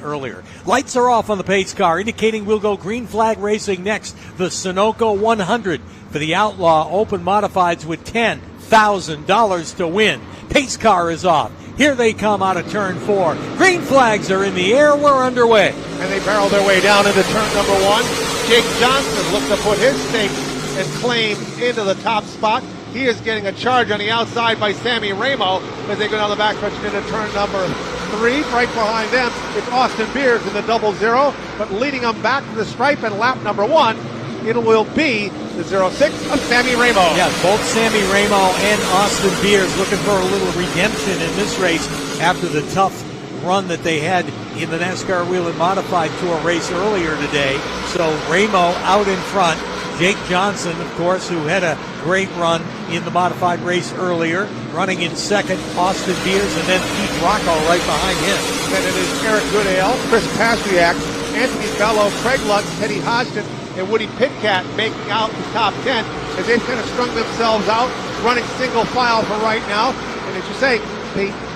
earlier. Lights are off on the pace car, indicating we'll go green flag racing next. The Sunoco 100 for the Outlaw Open Modifieds with $10,000 to win. Pace car is off. Here they come out of turn 4. Green flags are in the air. We're underway. And they barrel their way down into turn number 1. Jake Johnson looks to put his stake and claim into the top spot. He is getting a charge on the outside by Sammy Ramo as they go down the backstretch into turn number 3. Right behind them, it's Austin Beers in the 00, but leading them back to the stripe in lap number 1, it will be the 06 of Sammy Ramo. Yeah, both Sammy Ramo and Austin Beers looking for a little redemption in this race after the tough run that they had in the NASCAR Wheel and Modified Tour race earlier today. So Ramo out in front. Jake Johnson, of course, who had a great run in the modified race earlier, running in second. Austin Beers, and then Keith Rocco right behind him. Then it is Eric Goodale, Chris Pastriak, Anthony Bello, Craig Lutz, Teddy Hodgson, and Woody Pitcat making out the top 10 as they've kind of strung themselves out, running single file for right now. And as you say,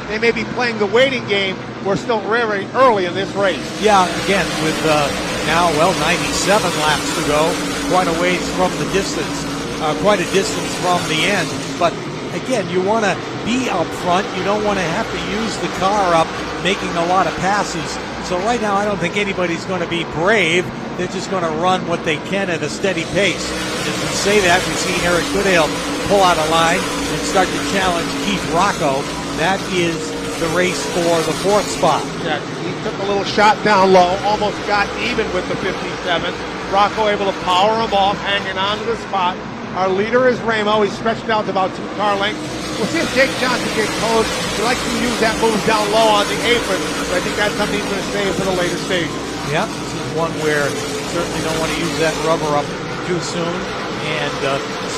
they may be playing the waiting game. We're still very early in this race. Yeah, again, with now, 97 laps to go. Quite a ways from the distance, quite a distance from the end. But again, you want to be up front. You don't want to have to use the car up, making a lot of passes. So right now, I don't think anybody's going to be brave. They're just going to run what they can at a steady pace. As we say that, we see Eric Goodale pull out a line and start to challenge Keith Rocco. That is the race for the 4th spot. Yeah, he took a little shot down low, almost got even with the 57. Rocco able to power him off, hanging on to the spot. Our leader is Ramo. He's stretched out to about 2 car lengths. We'll see if Jake Johnson gets close. He likes to use that move down low on the apron, but I think that's something he's going to save for the later stage. Yeah, this is one where you certainly don't want to use that rubber up too soon and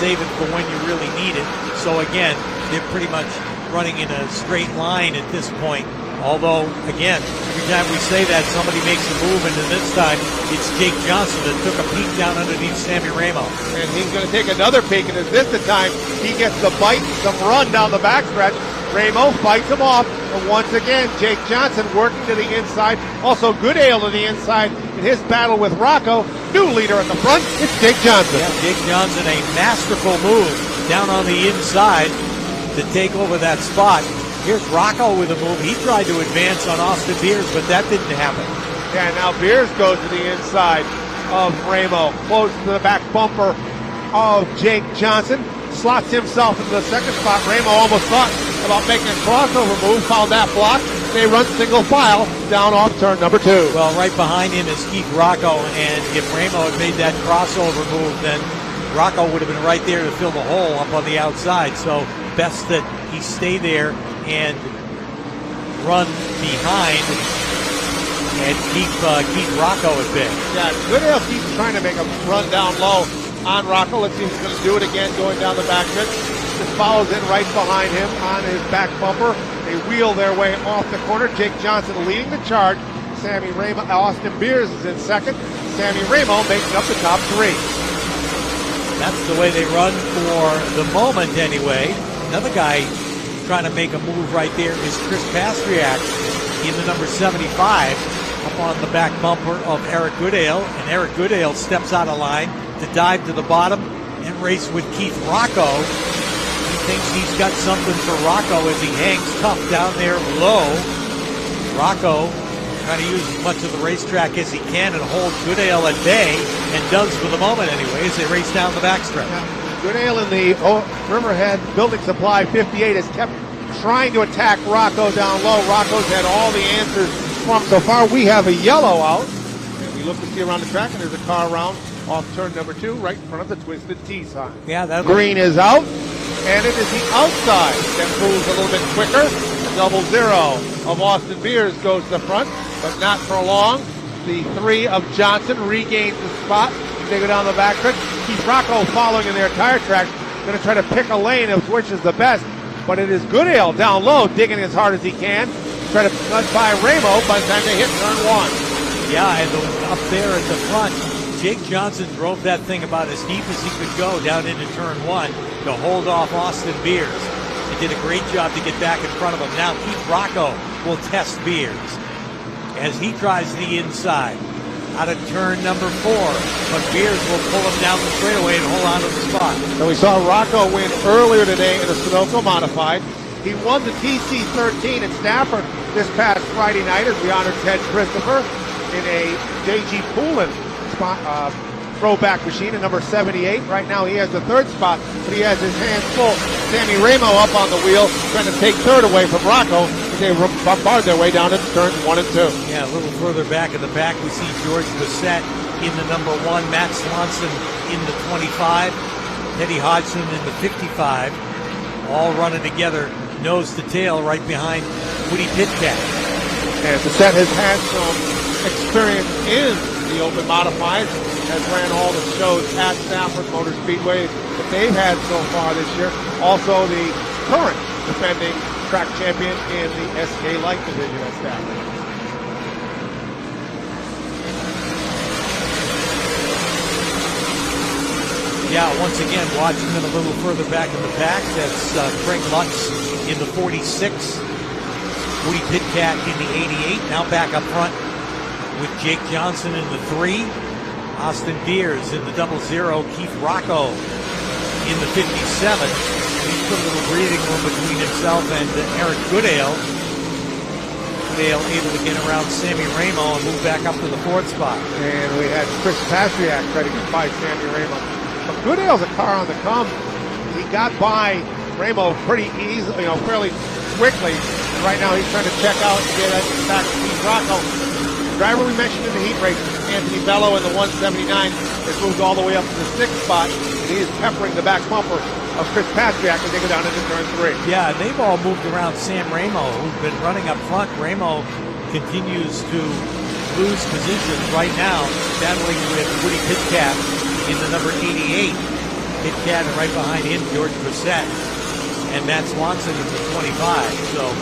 save it for when you really need it. So again, they're pretty much running in a straight line at this point. Although, again, every time we say that, somebody makes a move, and then this time it's Jake Johnson that took a peek down underneath Sammy Ramo. And he's going to take another peek, and this time he gets the bite, some run down the backstretch. Ramo fights him off, and once again, Jake Johnson working to the inside. Also, Goodale to the inside in his battle with Rocco. New leader at the front, it's Jake Johnson. Yeah, Jake Johnson, a masterful move down on the inside to take over that spot. Here's Rocco with a move. He tried to advance on Austin Beers, but that didn't happen. Yeah, now Beers goes to the inside of Ramo. Close to the back bumper of Jake Johnson. Slots himself into the 2nd spot. Ramo almost thought about making a crossover move. Found that block. They run single file down off turn number 2. Well, right behind him is Keith Rocco, and if Ramo had made that crossover move, then Rocco would have been right there to fill the hole up on the outside. So best that he stay there and run behind and keep Rocco at bay. Yeah, Goodale keeps trying to make a run down low on Rocco. Let's see if he's going to do it again going down the backstretch. Just follows in right behind him on his back bumper. They wheel their way off the corner. Jake Johnson leading the charge. Sammy Ramo, Austin Beers is in second. Sammy Ramo making up the top 3. That's the way they run for the moment anyway. Another guy trying to make a move right there is Chris Pastriak in the number 75 up on the back bumper of Eric Goodale. And Eric Goodale steps out of line to dive to the bottom and race with Keith Rocco. He thinks he's got something for Rocco as he hangs tough down there low. Rocco trying to use as much of the racetrack as he can and hold Goodale at bay, and does for the moment anyway as they race down the backstretch. Goodale in the Riverhead Building Supply 58 has kept trying to attack Rocco down low. Rocco's had all the answers from so far. We have a yellow out. And we look to see around the track, and there's a car around off turn number 2 right in front of the Twisted T sign. Yeah, that green is out, and it is the outside that moves a little bit quicker. 00 of Austin Beers goes to the front, but not for long. The 3 of Johnson regains the spot. They go down the backstretch. Keith Rocco following in their tire track. Going to try to pick a lane of which is the best. But it is Goodale down low, digging as hard as he can. Try to cut by Ramo by the time they hit turn 1. Yeah, and up there at the front, Jake Johnson drove that thing about as deep as he could go down into turn 1 to hold off Austin Beers. He did a great job to get back in front of him. Now Keith Rocco will test Beers. as he tries the inside. Out of turn number 4, but Beers will pull him down the straightaway and hold on to the spot. So we saw Rocco win earlier today in the Sunoco Modified. He won the TC13 at Stafford this past Friday night as we honored Ted Christopher in a J.G. Poulin throwback machine at number 78. Right now he has the third spot, but he has his hands full. Sammy Ramo up on the wheel, trying to take third away from Rocco. They bombard their way down to turns 1 and 2. Yeah, a little further back in the pack, we see George Bissett in the number 1, Matt Swanson in the 25, Teddy Hodgson in the 55, all running together, nose to tail, right behind Woody Pitcat. And Bissett has had some experience in the open modifieds, has ran all the shows at Stafford Motor Speedway that they've had so far this year. Also the current defending track champion in the SK Light division at Stafford. Yeah, once again, watching them a little further back in the pack, that's Craig Lutz in the 46, Woody Pitcat in the 88, now back up front with Jake Johnson in the 3, Austin Beers in the 00, Keith Rocco in the 57. He's put a little breathing room between himself and Eric Goodale. Goodale able to get around Sammy Ramo and move back up to the 4th spot. And we had Chris Pastriak trying to get by Sammy Ramo. But Goodale's a car on the come. He got by Ramo pretty easily, fairly quickly. And right now he's trying to check out and get back to Keith Rocco. The driver we mentioned in the heat race, Anthony Bello in the 179, has moved all the way up to the 6th spot. And he is peppering the back bumper of Chris Pastriak as they go down into turn 3. Yeah, they've all moved around Sam Ramo, who's been running up front. Ramo continues to lose positions right now, battling with Woody Pitcat in the number 88. Pitcat, and right behind him, George Bissett, and Matt Swanson in the 25. So,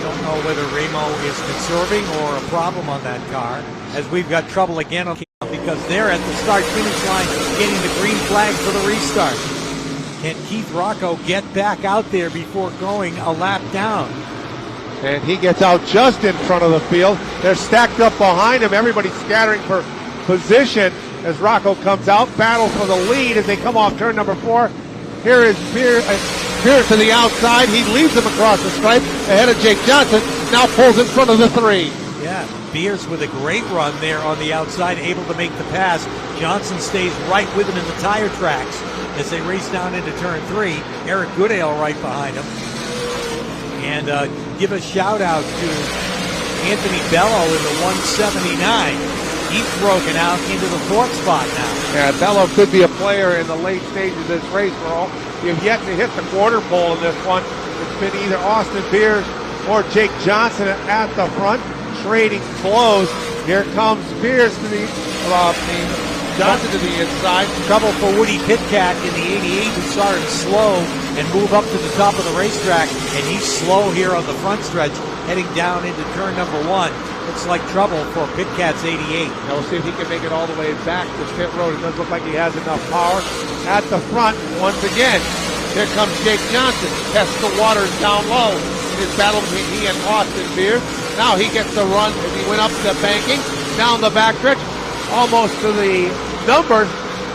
don't know whether Ramo is conserving or a problem on that car, as we've got trouble again because they're at the start-finish line getting the green flag for the restart. Can Keith Rocco get back out there before going a lap down? And he gets out just in front of the field. They're stacked up behind him. Everybody's scattering for position as Rocco comes out. Battle for the lead as they come off turn number 4. Here is Pierce to the outside. He leads him across the stripe ahead of Jake Johnson. Now pulls in front of the 3. Yeah, Beers with a great run there on the outside, able to make the pass. Johnson stays right with him in the tire tracks as they race down into turn 3. Eric Goodale right behind him. And give a shout out to Anthony Bello in the 179. He's broken out into the 4th spot now. Yeah, Bello could be a player in the late stages of this race. You've yet to hit the quarter pole in this one. It's been either Austin Beers or Jake Johnson at the front, trading blows. Here comes Beers to the Johnson to the inside. Trouble for Woody Pitcat in the 88, who saw him slow and move up to the top of the racetrack, and he's slow here on the front stretch, heading down into turn number 1. Looks like trouble for Pitcat's 88. Now we'll see if he can make it all the way back to pit road. It does look like he has enough power. At the front, once again, here comes Jake Johnson. Tests the waters down low in his battle between he and Austin Beers. Now he gets the run as he went up the banking, down the backstretch, almost to the numbers.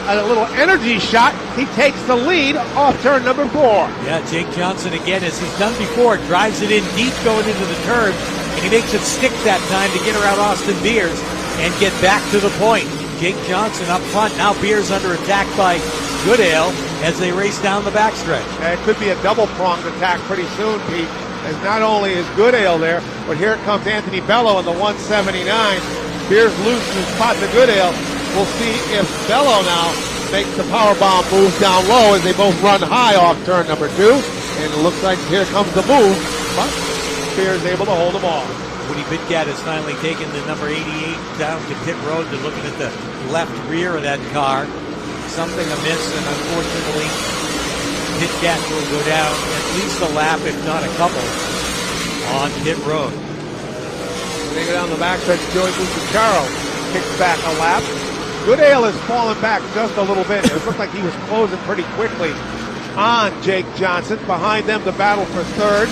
A little energy shot. He takes the lead off turn number 4. Yeah, Jake Johnson again, as he's done before, drives it in deep going into the turn, and he makes it stick that time to get around Austin Beers and get back to the point. Jake Johnson up front. Now Beers under attack by Goodale as they race down the backstretch. It could be a double-pronged attack pretty soon, Pete, as not only is Goodale there, but here comes Anthony Bello in the 179. Beers loses his spot to Goodale. We'll see if Bello now makes the powerbomb move down low as they both run high off turn number 2. And it looks like here comes the move, but Beers able to hold them off. Woody Pitcat has finally taken the number 88 down to pit road. They're looking at the left rear of that car. Something amiss, and unfortunately, Pitcat will go down at least a lap, if not a couple, on pit road. When they go down the backstretch, Joey Bucciaro kicks back a lap. Goodale has fallen back just a little bit. It looked like he was closing pretty quickly on Jake Johnson. Behind them, the battle for third.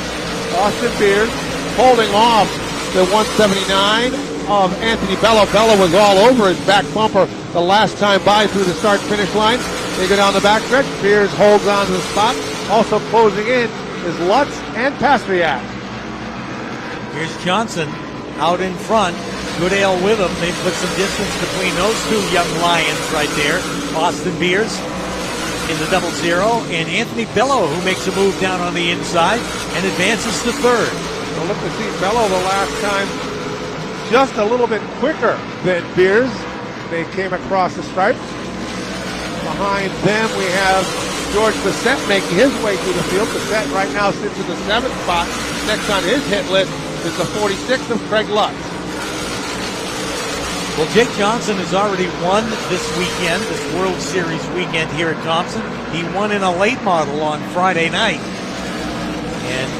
Austin Beers holding off the 179. of Anthony Bello. Bello was all over his back bumper the last time by through the start-finish line. They go down the backstretch. Beers holds on to the spot. Also closing in is Lutz and Pastriak. Here's Johnson out in front. Goodale with him. They put some distance between those two young lions right there. Austin Beers in the 0-0, and Anthony Bello, who makes a move down on the inside and advances to third. We'll look to see Bello the last time just a little bit quicker than Beers. They came across the stripes. Behind them we have George Bissett making his way through the field. Bissett right now sits in the 7th spot. Next on his hit list is the 46th of Craig Lutz. Well, Jake Johnson has already won this weekend, this World Series weekend here at Thompson. He won in a late model on Friday night. And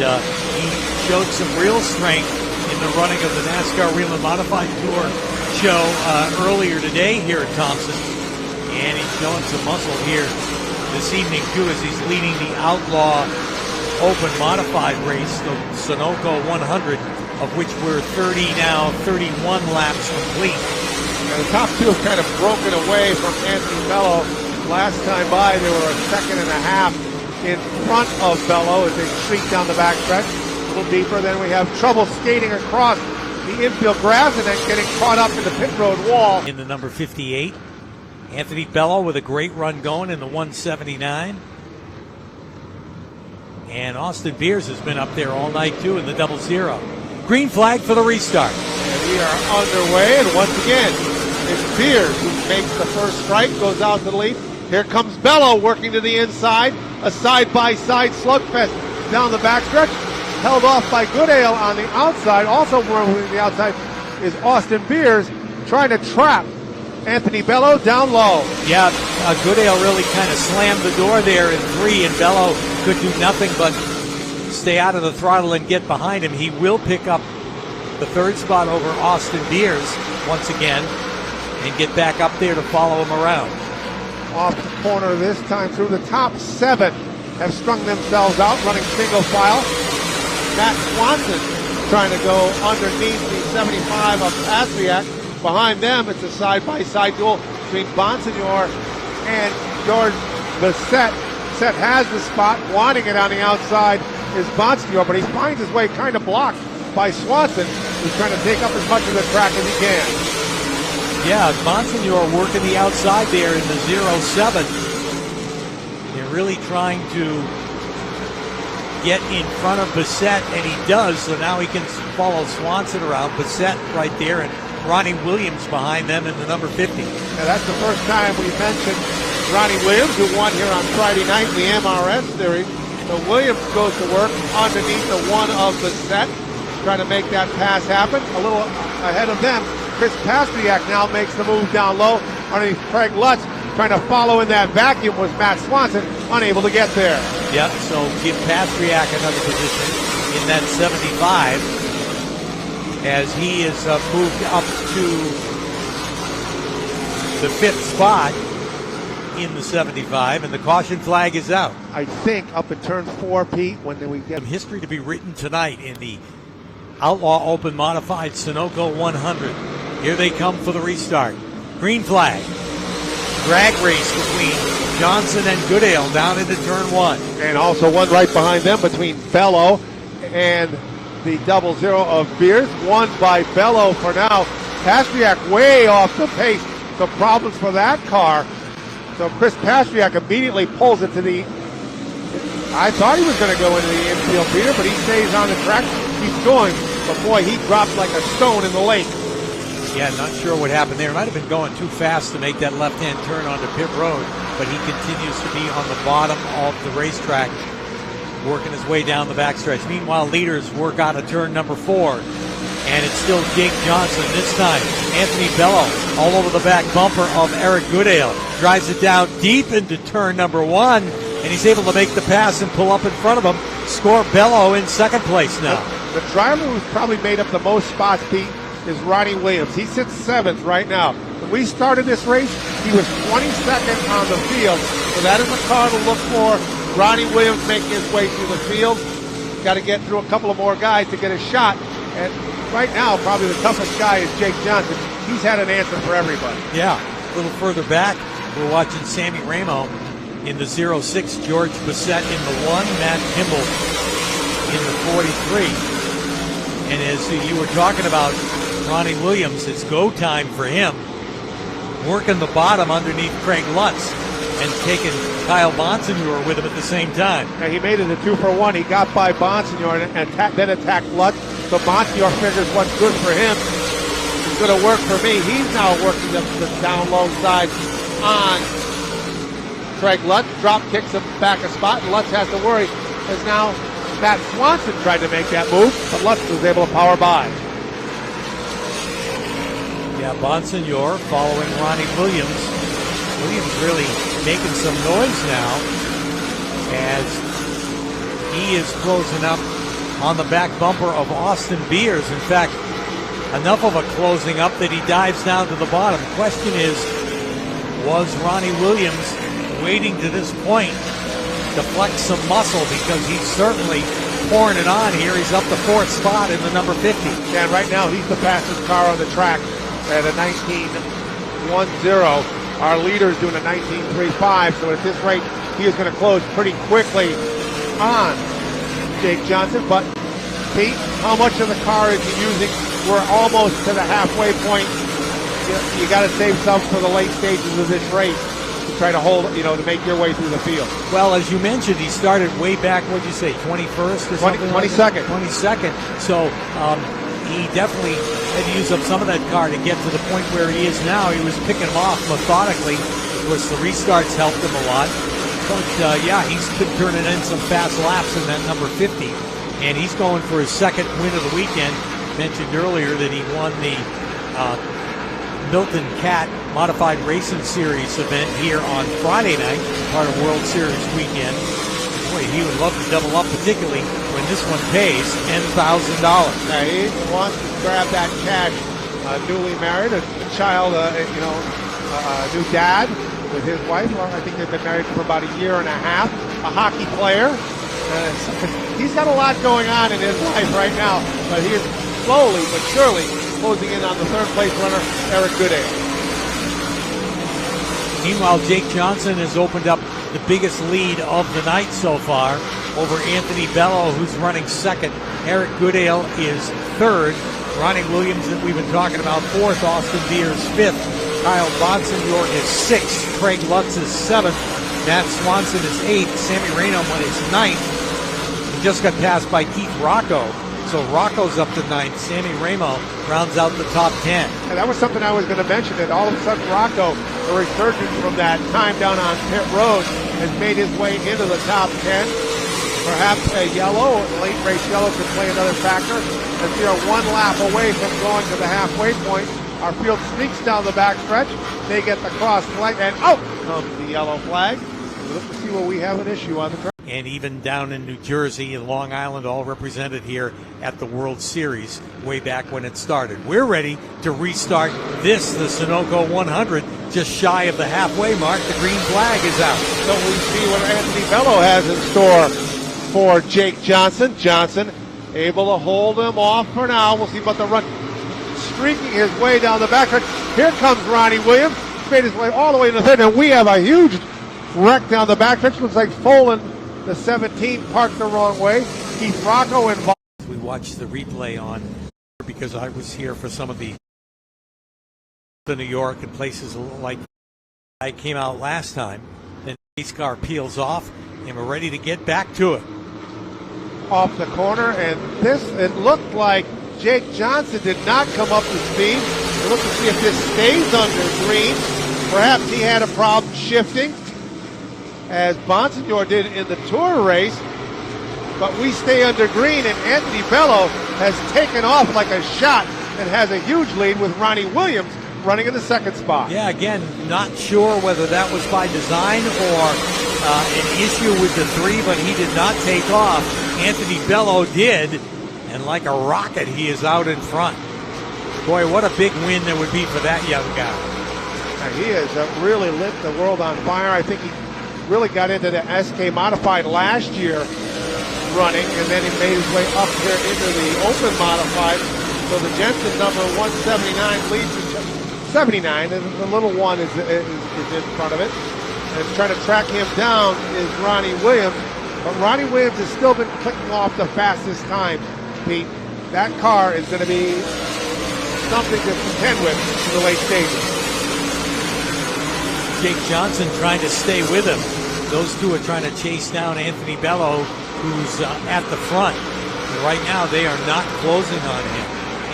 he showed some real strength in the running of the NASCAR Real and Modified Tour show earlier today here at Thompson. And he's showing some muscle here this evening, too, as he's leading the Outlaw Open Modified race, the Sunoco 100, of which we're 31 laps complete. Now, the top two have kind of broken away from Anthony Bello. Last time by, they were a second and a half in front of Bello as they streak down the backstretch. A little deeper, then we have trouble skating across the infield grass and then getting caught up in the pit road wall. In the number 58, Anthony Bello with a great run going in the 179. And Austin Beers has been up there all night, too, in the 0-0. Green flag for the restart. And we are underway, and once again, it's Beers who makes the first strike, goes out to the lead. Here comes Bello working to the inside. A side-by-side slugfest down the backstretch. Held off by Goodale on the outside. Also working to the outside is Austin Beers trying to trap Anthony Bello down low. Yeah, Goodale really kind of slammed the door there in 3, and Bello could do nothing but stay out of the throttle and get behind him. He will pick up the 3rd spot over Austin Beers once again and get back up there to follow him around. Off the corner this time through the top 7 have strung themselves out, running single file. Matt Swanson trying to go underneath the 75 of Pastriak. Behind them, it's a side-by-side duel between Bonsignor and George Bissett. Bissett has the spot, wanting it on the outside is Bonsignor, but he finds his way kind of blocked by Swanson, who's trying to take up as much of the track as he can. Yeah, Bonsignor working the outside there in the 0-7. They're really trying to get in front of Bissett, and he does, so now he can follow Swanson around. Bissett right there, and Ronnie Williams behind them in the number 50. Now that's the first time we mentioned Ronnie Williams, who won here on Friday night in the MRS series. So Williams goes to work underneath the 1 of Bissett, trying to make that pass happen. A little ahead of them, Chris Pastriak now makes the move down low underneath Craig Lutz. Trying to follow in that vacuum was Matt Swanson, unable to get there. Yep, so give Pastriak another position in that 75 as he is moved up to the 5th spot in the 75, and the caution flag is out. I think up in turn 4, Pete, when we get some history to be written tonight in the Outlaw Open Modified Sunoco 100. Here they come for the restart. Green flag. Drag race between Johnson and Goodale down into turn 1. And also one right behind them between Bello and the 0-0 of Beers. Won by Bello for now. Pastriak way off the pace. Some problems for that car. So Chris Pastriak immediately pulls it to the... I thought he was going to go into the infield, Peter, but he stays on the track, keeps going. But boy, he dropped like a stone in the lake. Yeah, not sure what happened there. Might have been going too fast to make that left-hand turn onto pit road, but he continues to be on the bottom of the racetrack, working his way down the backstretch. Meanwhile, leaders work out of turn number 4, and it's still Jake Johnson. This time, Anthony Bello all over the back bumper of Eric Goodale. Drives it down deep into turn number 1, and he's able to make the pass and pull up in front of him. Score Bello in 2nd place now. The driver who's probably made up the most spots, Pete, is Ronnie Williams. He sits 7th right now. When we started this race, he was 22nd on the field. So that is a car to look for. Ronnie Williams making his way through the field. Got to get through a couple of more guys to get a shot at right now, probably the toughest guy is Jake Johnson. He's had an answer for everybody. Yeah, a little further back, we're watching Sammy Ramo in the 06, George Bissett in the 1, Matt Kimball in the 43. And as you were talking about Ronnie Williams, it's go time for him. Working the bottom underneath Craig Lutz and taking Kyle Bonsignor with him at the same time. And he made it a 2-for-1. He got by Bonsignor and then attacked Lutz. So Bonsignor figures what's good for him is going to work for me. He's now working the down low side on Craig Lutz. Drop kicks him back a spot, and Lutz has to worry as now Matt Swanson tried to make that move, but Lutz was able to power by. Yeah, Bonsignor following Ronnie Williams. Williams really making some noise now as he is closing up on the back bumper of Austin Beers. In fact, enough of a closing up that he dives down to the bottom. The question is, was Ronnie Williams waiting to this point to flex some muscle, because he's certainly pouring it on here. He's up the 4th spot in the number 50. Yeah, and right now he's the fastest car on the track at a 19.10. Our leader is doing a 19.35, so at this rate, he is going to close pretty quickly on Jake Johnson. But Pete, how much of the car is he using? We're almost to the halfway point. You got to save some for the late stages of this race to try to hold, to make your way through the field. Well, as you mentioned, he started way back, what'd you say, 21st or something? 22nd. 22nd. So he definitely had to use up some of that car to get to the point where he is now. He was picking them off methodically. Of course, the restarts helped him a lot. But, he's been turning in some fast laps in that number 50. And he's going for his second win of the weekend. Mentioned earlier that he won the Milton Cat Modified Racing Series event here on Friday night, part of World Series weekend. Boy, he would love to double up, particularly when this one pays $10,000. Now, he wants to grab that cash. Newly married, a child, a new dad with his wife. Well, I think they've been married for about a year and a half. A hockey player. He's got a lot going on in his life right now, but he is slowly but surely closing in on the 3rd place runner, Eric Goodale. Meanwhile, Jake Johnson has opened up the biggest lead of the night so far over Anthony Bello, who's running 2nd. Eric Goodale is 3rd. Ronnie Williams, that we've been talking about, 4th. Austin Beers, 5th. Kyle Bonsignor is 6th. Craig Lutz is 7th. Matt Swanson is 8th. Sammy Ramo is 9th. He just got passed by Keith Rocco. So Rocco's up to 9th. Sammy Ramo rounds out the top 10. And that was something I was going to mention, that all of a sudden Rocco, a resurgence from that time down on pit road, has made his way into the top 10. Perhaps a yellow, a late race yellow could play another factor. As we are 1 lap away from going to the halfway point, our field sneaks down the backstretch. They get the cross flag, and out comes the yellow flag. Look to see where we have an issue on the track. And even down in New Jersey and Long Island, all represented here at the World Series way back when it started. We're ready to restart the Sunoco 100, just shy of the halfway mark. The green flag is out. So we see what Anthony Bello has in store for Jake Johnson. Johnson able to hold him off for now. We'll see about the run. Streaking his way down the backstretch. Here comes Ronnie Williams. Made his way all the way to the 3rd, and we have a huge wreck down the backstretch. Looks like Folan, the 17, parked the wrong way. Keith Rocco involved. We watched the replay on, because I was here for some of the New York and places like I came out last time. Then the race car peels off, and we're ready to get back to it. Off the corner, and it looked like Jake Johnson did not come up to speed. We'll look to see if this stays under green. Perhaps he had a problem shifting, as Bonsignor did in the Tour race. But we stay under green, and Anthony Bello has taken off like a shot and has a huge lead with Ronnie Williams running in the 2nd spot. Yeah, again, not sure whether that was by design or an issue with the 3, but he did not take off. Anthony Bello did, and like a rocket, he is out in front. Boy, what a big win there would be for that young guy. Now, he has really lit the world on fire. I think he really got into the SK Modified last year running, and then he made his way up here into the Open Modified. So the Jensen number 179 leads to 79, and the little one is in front of it. And trying to track him down is Ronnie Williams. But Ronnie Williams has still been clicking off the fastest time, Pete. That car is going to be something to contend with in the late stages. Jake Johnson trying to stay with him. Those two are trying to chase down Anthony Bello, who's at the front. And right now, they are not closing on him.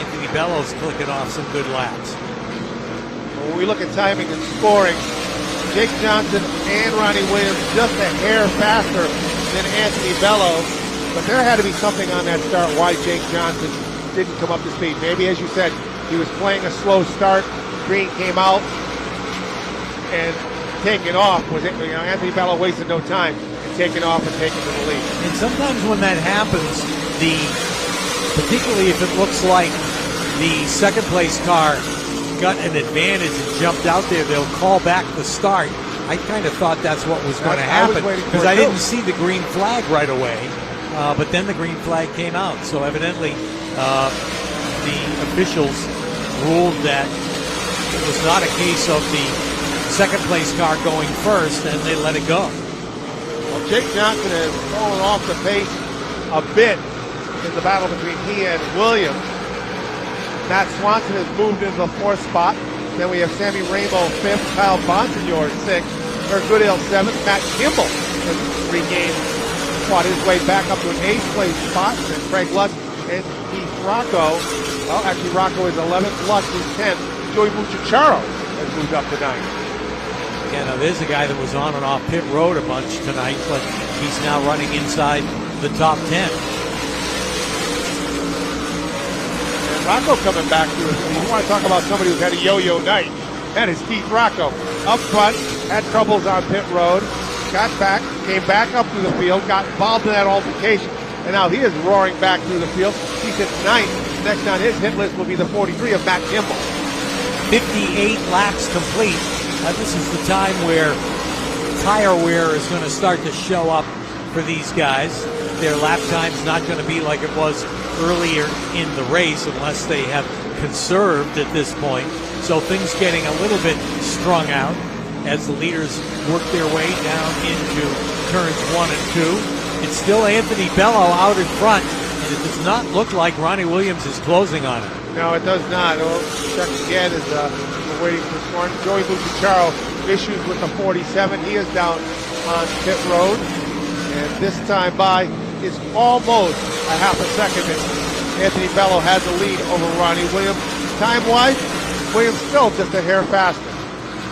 Anthony Bello's clicking off some good laps. When we look at timing and scoring, Jake Johnson and Ronnie Williams just a hair faster than Anthony Bello. But there had to be something on that start why Jake Johnson didn't come up to speed. Maybe, as you said, he was playing a slow start. Green came out and taking off. Anthony Bello wasted no time in taking off and taking to the lead. And sometimes when that happens, particularly if it looks like the second place car got an advantage and jumped out there, they'll call back the start. I kind of thought that's what was going to happen because I didn't see the green flag right away. But then the green flag came out. So evidently the officials ruled that it was not a case of the second place car going first, and they let it go. Well, Jake Johnson has fallen off the pace a bit in the battle between he and Williams. Matt Swanson has moved into the fourth spot. Then we have Sammy Rainbow fifth, Kyle Bonsignor sixth, Eric Goodale seventh, Matt Kimball has regained his way back up to an eighth place spot, and Craig Lutz and Keith Rocco. Well, actually Rocco is 11th, Lutz is 10th. Joey Muchacharo has moved up to 9th. Yeah, now there's a guy that was on and off pit road a bunch tonight, but he's now running inside the top 10. And Rocco coming back to us. You want to talk about somebody who's had a yo-yo night. That is Keith Rocco. Up front, had troubles on pit road, got back, came back up through the field, got involved in that altercation, and now he is roaring back through the field. He's at 9th. Next on his hit list will be the 43 of Matt Kimball. 58 laps complete. This is the time where tire wear is going to start to show up for these guys. Their lap time's not going to be like it was earlier in the race unless they have conserved at this point. So things getting a little bit strung out as the leaders work their way down into turns 1 and 2. It's still Anthony Bello out in front, and it does not look like Ronnie Williams is closing on him. No, it does not. We'll check again as we're waiting for scoring. Joey Muchacharo issues with the 47. He is down on pit road, and this time by is almost a half a second. Anthony Bello has the lead over Ronnie Williams. Time-wise, Williams still just a hair faster.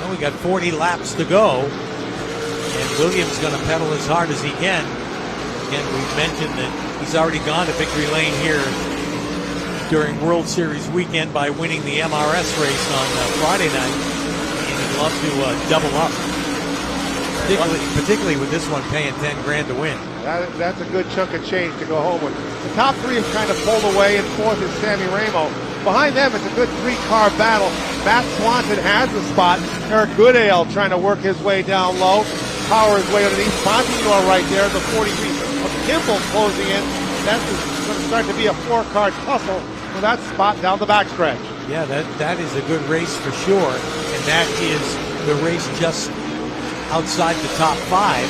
Well, we got 40 laps to go, and Williams going to pedal as hard as he can. Again, we've mentioned that he's already gone to victory lane here during World Series weekend by winning the MRS race on Friday night, and he'd love to double up, particularly with this one paying 10 grand to win. That's a good chunk of change to go home with. The top three have kind of pulled away, and fourth is Sammy Ramo. Behind them, it's a good three-car battle. Matt Swanson has the spot. Eric Goodale trying to work his way down low. Power his way underneath. Bonsignor right there, the 43 of Kimball closing in. That's going to start to be a four-car tussle for that spot down the backstretch. Yeah, that is a good race for sure. And that is the race just outside the top 5.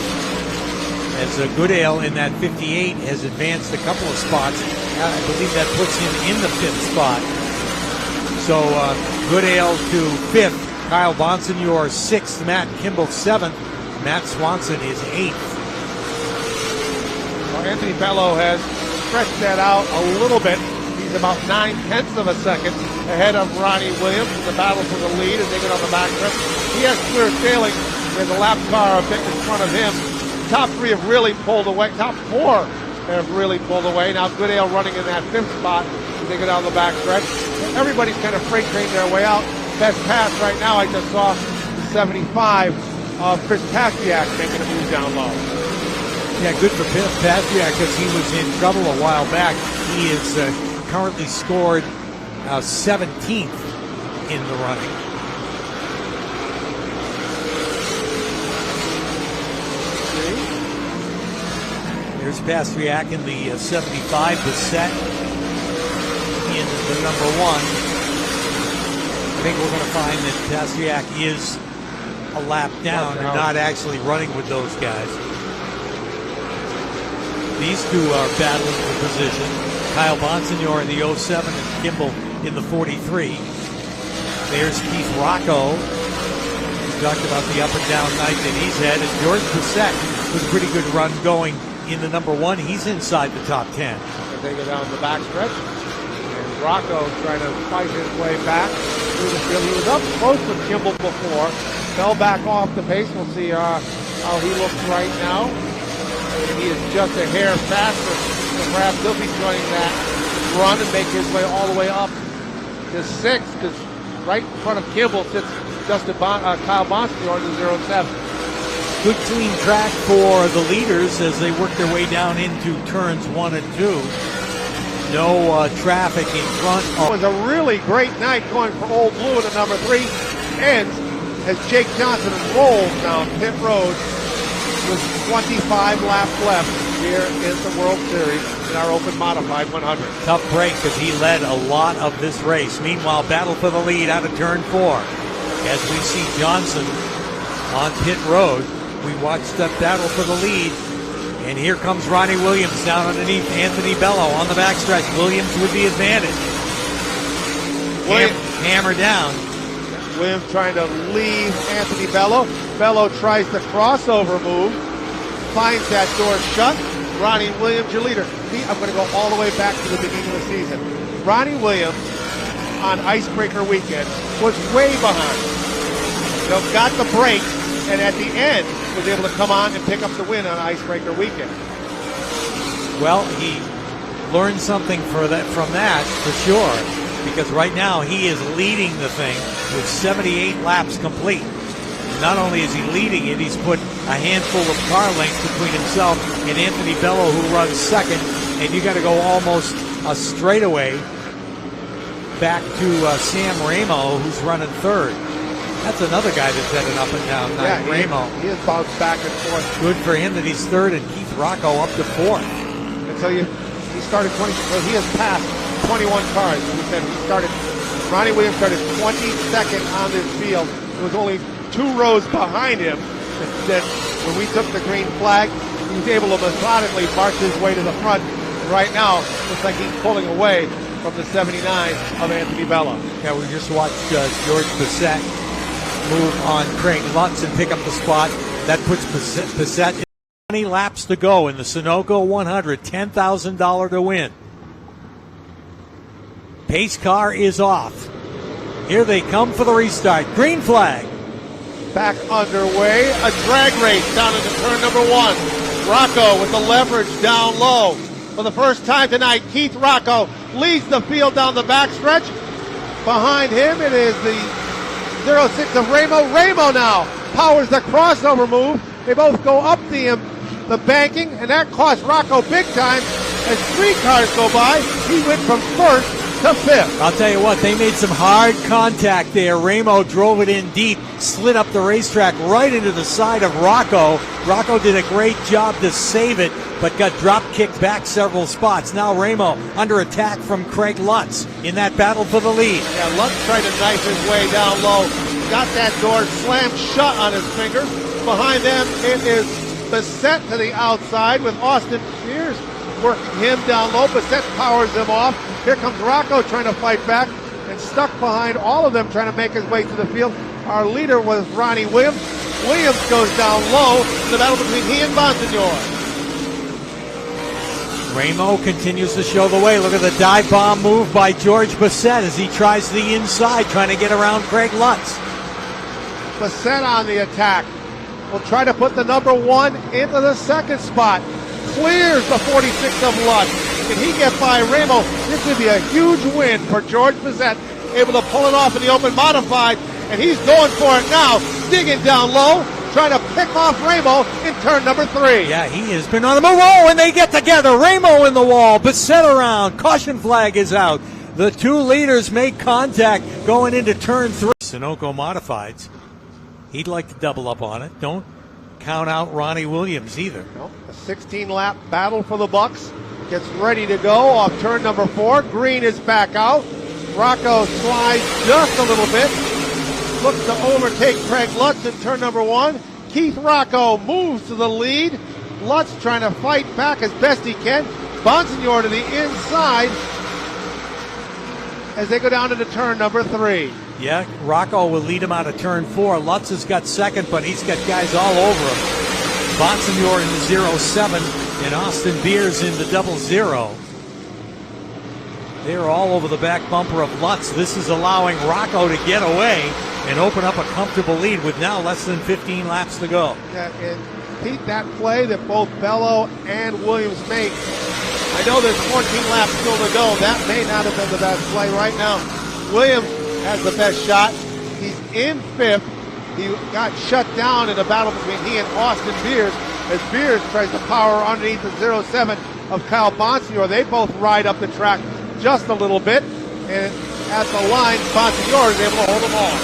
As Goodale in that 58 has advanced a couple of spots. I believe that puts him in the 5th spot. So Goodale to 5th, Kyle Bonsignor 6th, Matt Kimball 7th, Matt Swanson is 8th. Well, Anthony Bello has stretched that out a little bit. He's about 9/10 of a second ahead of Ronnie Williams in the battle for the lead as they get on the backstretch. He has clear sailing. There's a lap car a bit in front of him. Top 3 have really pulled away. Top 4 have really pulled away. Now Goodale running in that 5th spot as they go down the backstretch. Everybody's kind of freight trained their way out. Best pass right now, I just saw the 75 of Chris Pastiak making a move down low. Yeah, good for Pastiak because he was in trouble a while back. He is currently scored 17th in the running. There's Pastriak in the 75, the set in the number 1. I think we're going to find that Pastriak is a lap down and not actually running with those guys. These two are battling for position. Kyle Bonsignor in the 07 and Kimball in the 43. There's Keith Rocco. We talked about the up and down night that he's had. And George Bissett with a pretty good run going in the number 1. He's inside the top 10. And they go down the backstretch. And Rocco trying to fight his way back through the field. He was up close with Kimball before. Fell back off the pace. We'll see how he looks right now. And he is just a hair faster. So perhaps he'll be joining that run and make his way all the way up to 6th, because right in front of Kimball sits Kyle Bonsignor in the 07. Good clean track for the leaders as they work their way down into turns 1 and 2. No traffic in front. It was a really great night going for Old Blue in the number 3. Ends as Jake Johnson rolls down pit road with 25 laps left here in the World Series in our Open Modified 100. Tough break because he led a lot of this race. Meanwhile, battle for the lead out of turn 4. As we see Johnson on pit road, we watch that battle for the lead. And here comes Ronnie Williams down underneath Anthony Bello on the backstretch. Williams with the advantage. Hammer down. Williams trying to leave Anthony Bello. Bello tries the crossover move. Finds that door shut. Ronnie Williams, your leader. I'm going to go all the way back to the beginning of the season. Ronnie Williams on Icebreaker Weekend was way behind. Got the break, and at the end was able to come on and pick up the win on Icebreaker Weekend. Well, he learned something from that for sure, because right now he is leading the thing with 78 laps complete. Not only is he leading it, he's put a handful of car lengths between himself and Anthony Bello, who runs 2nd, and you got to go almost a straightaway back to Sam Ramo, who's running 3rd. That's another guy that's had an up and down night. Yeah, Ramo. He has bounced back and forth. Good for him that he's 3rd, and Keith Rocco up to 4th. And so he started 20. So he has passed 21 cars. We said Ronnie Williams started 22nd on this field. It was only 2 rows behind him. That when we took the green flag, he was able to methodically march his way to the front. And right now, looks like he's pulling away from the 79 of Anthony Bello. Yeah, we just watched George Bissett move on Craig Lutz and pick up the spot. That puts Bissett in 20 laps to go in the Sunoco 100, $10,000 to win. Pace car is off. Here they come for the restart. Green flag. Back underway, a drag race down into turn number 1. Rocco with the leverage down low. For the first time tonight, Keith Rocco leads the field down the backstretch. Behind him, it is the 06 of Ramo. Ramo now powers the crossover move. They both go up the banking, and that cost Rocco big time. As 3 cars go by, he went from 1st to 5th. I'll tell you what, they made some hard contact there. Ramo drove it in deep, slid up the racetrack right into the side of Rocco. Rocco did a great job to save it, but got drop kicked back several spots. Now Ramo under attack from Craig Lutz in that battle for the lead. Yeah, Lutz tried to knife his way down low. Got that door slammed shut on his fingers. Behind them, it is Bissett to the outside with Austin Spears working him down low. Bissett powers him off. Here comes Rocco trying to fight back and stuck behind all of them trying to make his way to the field. Our leader was Ronnie Williams. Williams goes down low in the battle between he and Bonsignor. Ramo continues to show the way. Look at the dive bomb move by George Bissett as he tries the inside, trying to get around Craig Lutz. Bissett on the attack. Will try to put the number 1 into the 2nd spot. Clears the 46 of Lutz. Can he get by Ramo? This would be a huge win for George Bissett. Able to pull it off in the Open Modified. And he's going for it now. Digging down low. Trying to pick off Ramo in turn number 3. Yeah, he has been on the move. Oh, and they get together. Ramo in the wall. Bissett around. Caution flag is out. The 2 leaders make contact going into turn 3. Sunoco Modifieds. He'd like to double up on it. Don't count out Ronnie Williams either. No, a 16-lap battle for the Bucks. Gets ready to go off turn number 4. Green is back out. Rocco slides just a little bit. Looks to overtake Craig Lutz in turn number 1. Keith Rocco moves to the lead. Lutz trying to fight back as best he can. Bonsignor to the inside as they go down into turn number 3. Yeah, Rocco will lead him out of turn 4. Lutz has got second, but he's got guys all over him. Bonsignor in the 0-7 and Austin Beers in the 0-0. They're all over the back bumper of Lutz. This is allowing Rocco to get away and open up a comfortable lead with now less than 15 laps to go. Yeah, and Pete, that play that both Bello and Williams make, I know there's 14 laps still to go. That may not have been the best play right now. Williams has the best shot. He's in 5th. He got shut down in a battle between he and Austin Beers as Beers tries to power underneath the 0-7 of Kyle Bonsignor. They both ride up the track just a little bit, and at the line, Bonsignor is able to hold them all.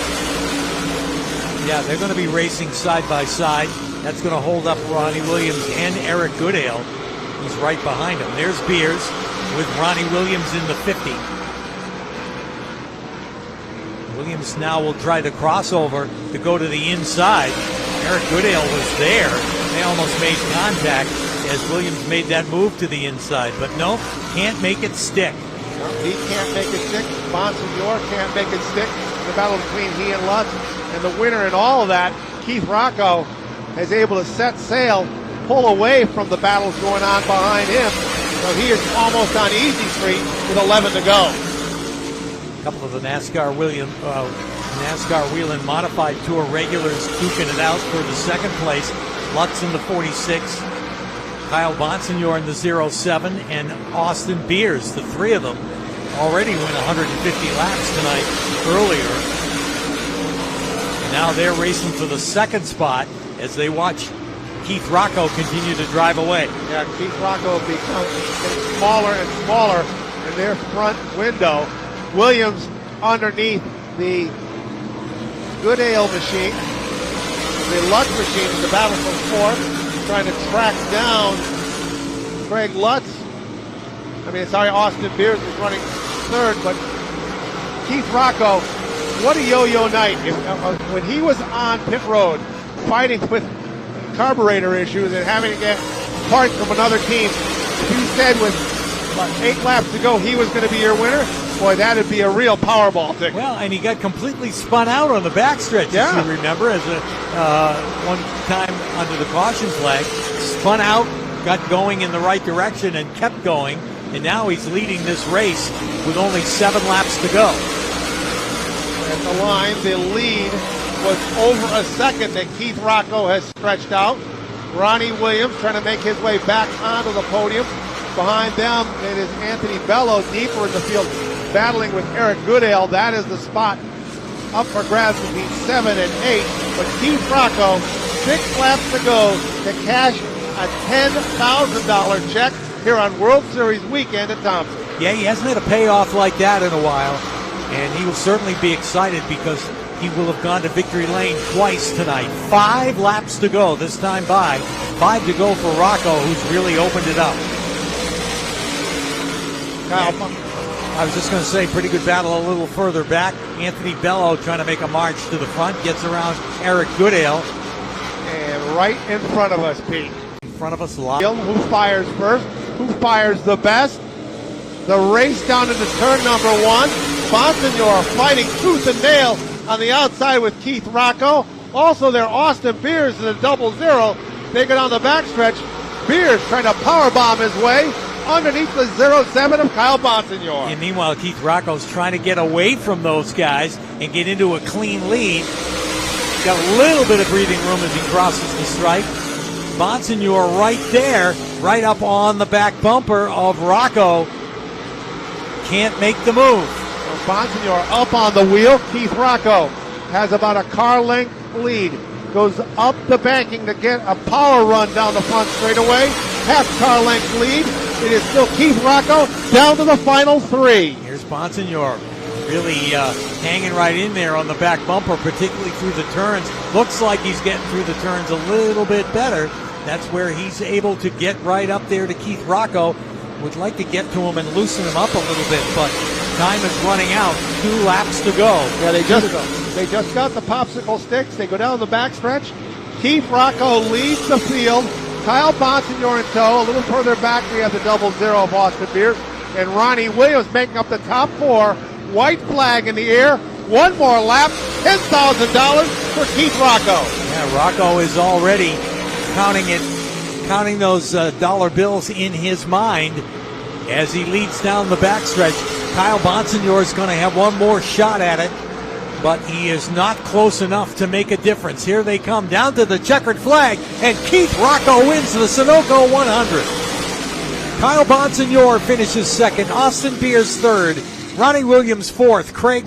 Yeah, they're going to be racing side by side. That's going to hold up Ronnie Williams and Eric Goodale. He's right behind him. There's Beers with Ronnie Williams in the 50. Williams now will try to cross over to go to the inside. Eric Goodale was there. They almost made contact as Williams made that move to the inside, but no, can't make it stick. No, he can't make it stick. Bonsignor can't make it stick. The battle between he and Lutz, and the winner in all of that, Keith Rocco, is able to set sail, pull away from the battles going on behind him. So he is almost on easy street with 11 to go. A couple of the NASCAR Whelen Modified Tour regulars duking it out for the second place. Lutz in the 46, Kyle Bonsignor in the 0-7, and Austin Beers. The three of them already went 150 laps tonight earlier. And now they're racing for the second spot as they watch Keith Rocco continue to drive away. Yeah, Keith Rocco becomes smaller and smaller in their front window. Williams underneath the Goodale machine. The Lutz machine in the battle for 4th, trying to track down Craig Lutz. Austin Beers is running 3rd, but Keith Rocco, what a yo-yo night. When he was on pit road fighting with carburetor issues and having to get parts from another team, if you said with 8 laps to go he was going to be your winner, boy, that'd be a real Powerball ticket. Well, and he got completely spun out on the backstretch, if you remember, as one time under the caution flag, spun out, got going in the right direction and kept going, and now he's leading this race with only 7 laps to go. At the line, the lead was over a second that Keith Rocco has stretched out. Ronnie Williams trying to make his way back onto the podium. Behind them, it is Anthony Bello deeper in the field, battling with Eric Goodale. That is the spot up for grabs between 7 and 8. But Keith Rocco, 6 laps to go to cash a $10,000 check here on World Series weekend at Thompson. Yeah, he hasn't had a payoff like that in a while, and he will certainly be excited because he will have gone to victory lane twice tonight. 5 laps to go this time by. 5 to go for Rocco, who's really opened it up. I was just going to say, pretty good battle a little further back. Anthony Bello trying to make a march to the front, gets around Eric Goodale. And right in front of us, Pete. In front of us a lot. Who fires first? Who fires the best? The race down into turn number 1. Bonsignor fighting tooth and nail on the outside with Keith Rocco. Also there, Austin Beers in the 0-0. They go down the backstretch. Beers trying to powerbomb his way underneath the 0-7 of Kyle Bonsignor. And meanwhile, Keith Rocco's trying to get away from those guys and get into a clean lead. Got a little bit of breathing room as he crosses the stripe. Bonsignor right there, right up on the back bumper of Rocco. Can't make the move. Bonsignor up on the wheel. Keith Rocco has about a car length lead. Goes up the banking to get a power run down the front straightaway. Half car length lead. It is still Keith Rocco down to the final 3. Here's Bonsignor really hanging right in there on the back bumper, particularly through the turns. Looks like he's getting through the turns a little bit better. That's where he's able to get right up there to Keith Rocco. Would like to get to him and loosen him up a little bit, but Time is running out. 2 laps to go. Yeah, they just got the popsicle sticks. They go down the backstretch. Keith Rocco leads the field. Kyle Bonsignor in tow. A little further back, we have the 00 of Austin Beers. And Ronnie Williams making up the top 4. White flag in the air. One more lap. $10,000 for Keith Rocco. Yeah, Rocco is already counting those dollar bills in his mind as he leads down the backstretch. Kyle Bonsignor is going to have one more shot at it, but he is not close enough to make a difference. Here they come down to the checkered flag, and Keith Rocco wins the Sunoco 100. Kyle Bonsignor finishes second, Austin Beers third, Ronnie Williams fourth, Craig